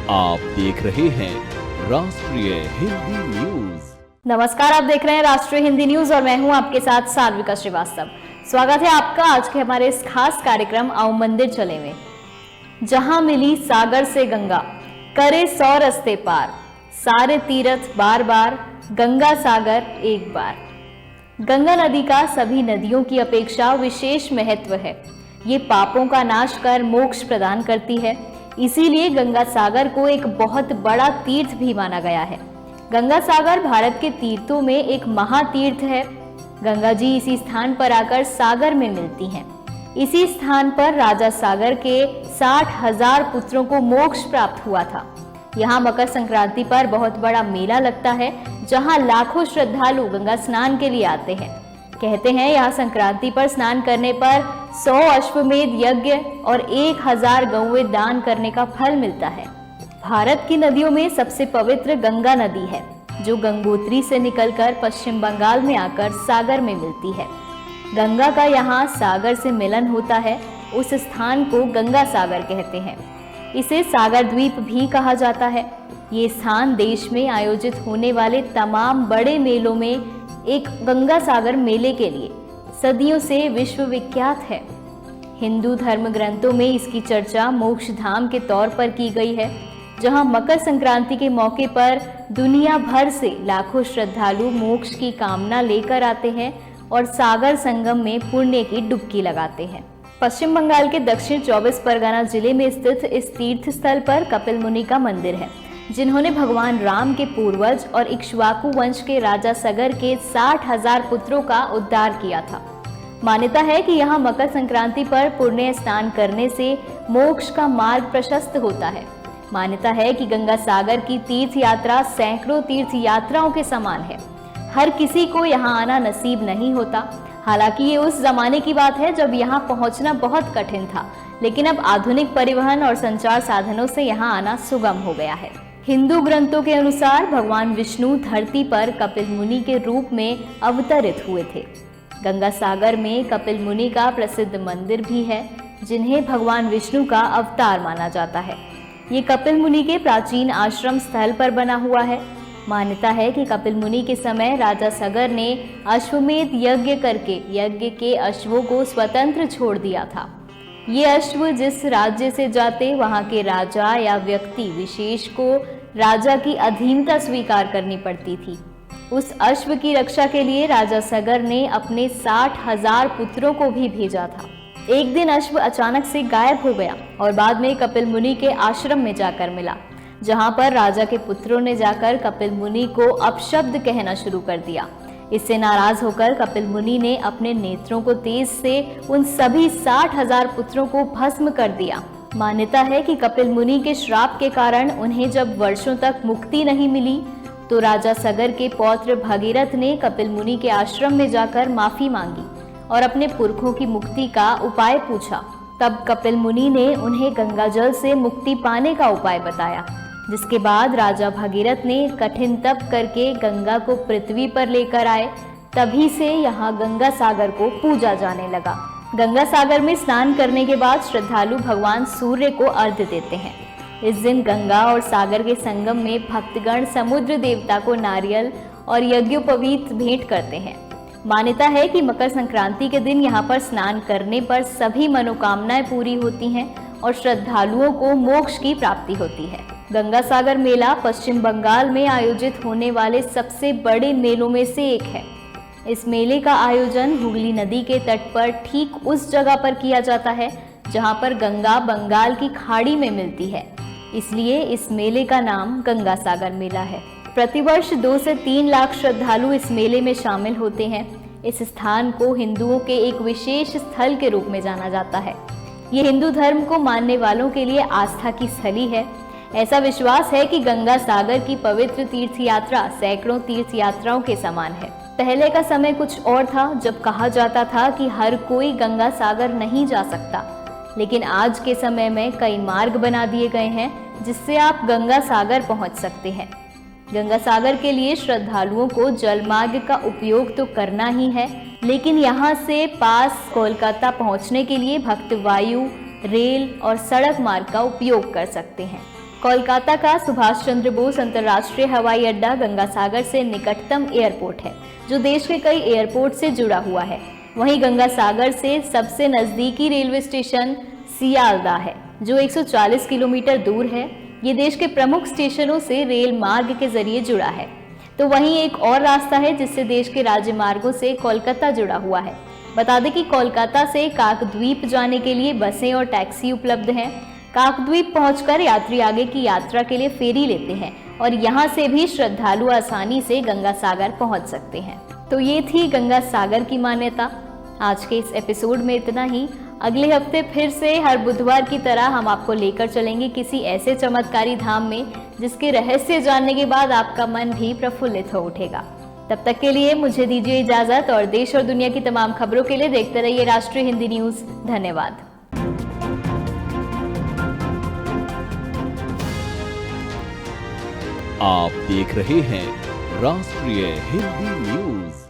आप देख रहे हैं राष्ट्रीय हिंदी न्यूज। नमस्कार, आप देख रहे हैं राष्ट्रीय हिंदी न्यूज और मैं हूं आपके साथ साल्विका श्रीवास्तव। स्वागत है आपका आज के हमारे इस खास कार्यक्रम आओ मंदिर चले में। जहां मिली सागर से गंगा, करे 100 रस्ते पार, सारे तीर्थ बार बार, गंगा सागर एक बार। गंगा नदी का सभी नदियों की अपेक्षा विशेष महत्व है। ये पापों का नाश कर मोक्ष प्रदान करती है, इसीलिए गंगा सागर को एक बहुत बड़ा तीर्थ भी माना गया है। गंगा सागर भारत के तीर्थों में एक महातीर्थ है। गंगा जी इसी स्थान पर आकर सागर में मिलती हैं। इसी स्थान पर राजा सागर के 60,000 पुत्रों को मोक्ष प्राप्त हुआ था। यहाँ मकर संक्रांति पर बहुत बड़ा मेला लगता है, जहाँ लाखों श्रद्धालु गंगा स्नान के लिए आते हैं। कहते हैं यहाँ संक्रांति पर स्नान करने पर 100 अश्वमेध यज्ञ और 1000 गौवें दान करने का फल मिलता है। भारत की नदियों में सबसे पवित्र गंगा नदी है, जो गंगोत्री से निकलकर पश्चिम बंगाल में आकर सागर में मिलती है। गंगा का यहाँ सागर से मिलन होता है, उस स्थान को गंगा सागर कहते हैं। इसे सागर द्वीप भी कहा जाता है। ये स्थान देश में आयोजित होने वाले तमाम बड़े मेलों में एक गंगा सागर मेले के लिए सदियों से विश्व विख्यात है। हिंदू धर्म ग्रंथों में इसकी चर्चा मोक्ष धाम के तौर पर की गई है, जहां मकर संक्रांति के मौके पर दुनिया भर से लाखों श्रद्धालु मोक्ष की कामना लेकर आते हैं और सागर संगम में पुण्य की डुबकी लगाते हैं। पश्चिम बंगाल के दक्षिण 24 परगना जिले में स्थित इस तीर्थ स्थल पर कपिल मुनि का मंदिर है, जिन्होंने भगवान राम के पूर्वज और इक्ष्वाकु वंश के राजा सगर के 60,000 पुत्रों का उद्धार किया था। मान्यता है कि यहाँ मकर संक्रांति पर पुण्य स्नान करने से मोक्ष का मार्ग प्रशस्त होता है। मान्यता है कि गंगा सागर की तीर्थ यात्रा सैकड़ों तीर्थ यात्राओं के समान है। हर किसी को यहाँ आना नसीब नहीं होता। हालांकि ये उस जमाने की बात है जब यहाँ पहुँचना बहुत कठिन था, लेकिन अब आधुनिक परिवहन और संचार साधनों से यहाँ आना सुगम हो गया है। हिंदू ग्रंथों के अनुसार भगवान विष्णु धरती पर कपिल मुनि के रूप में अवतरित हुए थे। गंगा सागर में कपिल मुनि का प्रसिद्ध मंदिर भी है, जिन्हें भगवान विष्णु का अवतार माना जाता है। ये कपिल मुनि के प्राचीन आश्रम स्थल पर बना हुआ है। मान्यता है कि कपिल मुनि के समय राजा सगर ने अश्वमेध यज्ञ करके यज्ञ के अश्वों को स्वतंत्र छोड़ दिया था। ये अश्व जिस राज्य से जाते, वहां के राजा या व्यक्ति विशेष को राजा की अधीनता स्वीकार करनी पड़ती थी। उस अश्व की रक्षा के लिए राजा सगर ने अपने 60,000 पुत्रों को भी भेजा था। एक दिन अश्व अचानक से गायब हो गया और बाद में कपिल मुनि के आश्रम में जाकर मिला, जहां पर राजा के पुत्रों ने जाकर कपिल मुनि को अपशब्द कहना शुरू कर दिया। इससे नाराज होकर कपिल मुनि ने अपने नेत्रों को तेज से उन सभी 60,000 पुत्रों को भस्म कर दिया। मान्यता है कि कपिल मुनि के श्राप के कारण उन्हें जब वर्षों तक मुक्ति नहीं मिली, तो राजा सगर के पौत्र भगीरथ ने कपिल मुनि के आश्रम में जाकर माफी मांगी और अपने पुरखों की मुक्ति का उपाय पूछा। तब कपिल मुनि ने उन्हें गंगा जल से मुक्ति पाने का उपाय बताया, जिसके बाद राजा भगीरथ ने कठिन तप करके गंगा को पृथ्वी पर लेकर आए। तभी से यहाँ गंगा सागर को पूजा जाने लगा। गंगा सागर में स्नान करने के बाद श्रद्धालु भगवान सूर्य को अर्घ्य देते हैं। इस दिन गंगा और सागर के संगम में भक्तगण समुद्र देवता को नारियल और यज्ञोपवीत भेंट करते हैं। मान्यता है कि मकर संक्रांति के दिन यहाँ पर स्नान करने पर सभी मनोकामनाएं पूरी होती हैं और श्रद्धालुओं को मोक्ष की प्राप्ति होती है। गंगा सागर मेला पश्चिम बंगाल में आयोजित होने वाले सबसे बड़े मेलों में से एक है। इस मेले का आयोजन हुगली नदी के तट पर ठीक उस जगह पर किया जाता है जहां पर गंगा बंगाल की खाड़ी में मिलती है, इसलिए इस मेले का नाम गंगा सागर मेला है। प्रतिवर्ष 2 से 3 लाख श्रद्धालु इस मेले में शामिल होते हैं। इस स्थान को हिंदुओं के एक विशेष स्थल के रूप में जाना जाता है। ये हिंदू धर्म को मानने वालों के लिए आस्था की स्थली है। ऐसा विश्वास है कि गंगा सागर की पवित्र तीर्थ यात्रा सैकड़ों तीर्थ यात्राओं के समान है। पहले का समय कुछ और था, जब कहा जाता था कि हर कोई गंगा सागर नहीं जा सकता, लेकिन आज के समय में कई मार्ग बना दिए गए हैं जिससे आप गंगा सागर पहुंच सकते हैं। गंगा सागर के लिए श्रद्धालुओं को जलमार्ग का उपयोग तो करना ही है, लेकिन यहाँ से पास कोलकाता पहुँचने के लिए भक्त वायु, रेल और सड़क मार्ग का उपयोग कर सकते हैं। कोलकाता का सुभाष चंद्र बोस अंतर्राष्ट्रीय हवाई अड्डा गंगा सागर से निकटतम एयरपोर्ट है, जो देश के कई एयरपोर्ट से जुड़ा हुआ है। वहीं गंगा सागर से सबसे नजदीकी रेलवे स्टेशन सियालदा है, जो 140 किलोमीटर दूर है। ये देश के प्रमुख स्टेशनों से रेल मार्ग के जरिए जुड़ा है। तो वहीं एक और रास्ता है जिससे देश के राज्य मार्गों से कोलकाता जुड़ा हुआ है। बता दें कि कोलकाता से काकद्वीप जाने के लिए बसें और टैक्सी उपलब्ध हैं। काकद्वीप पहुंचकर यात्री आगे की यात्रा के लिए फेरी लेते हैं और यहां से भी श्रद्धालु आसानी से गंगा सागर पहुंच सकते हैं। तो ये थी गंगा सागर की मान्यता। आज के इस एपिसोड में इतना ही। अगले हफ्ते फिर से हर बुधवार की तरह हम आपको लेकर चलेंगे किसी ऐसे चमत्कारी धाम में जिसके रहस्य जानने के बाद आपका मन भी प्रफुल्लित हो उठेगा। तब तक के लिए मुझे दीजिए इजाजत और देश और दुनिया की तमाम खबरों के लिए देखते रहिए राष्ट्रीय हिंदी न्यूज। धन्यवाद। आप देख रहे हैं राष्ट्रीय हिंदी न्यूज।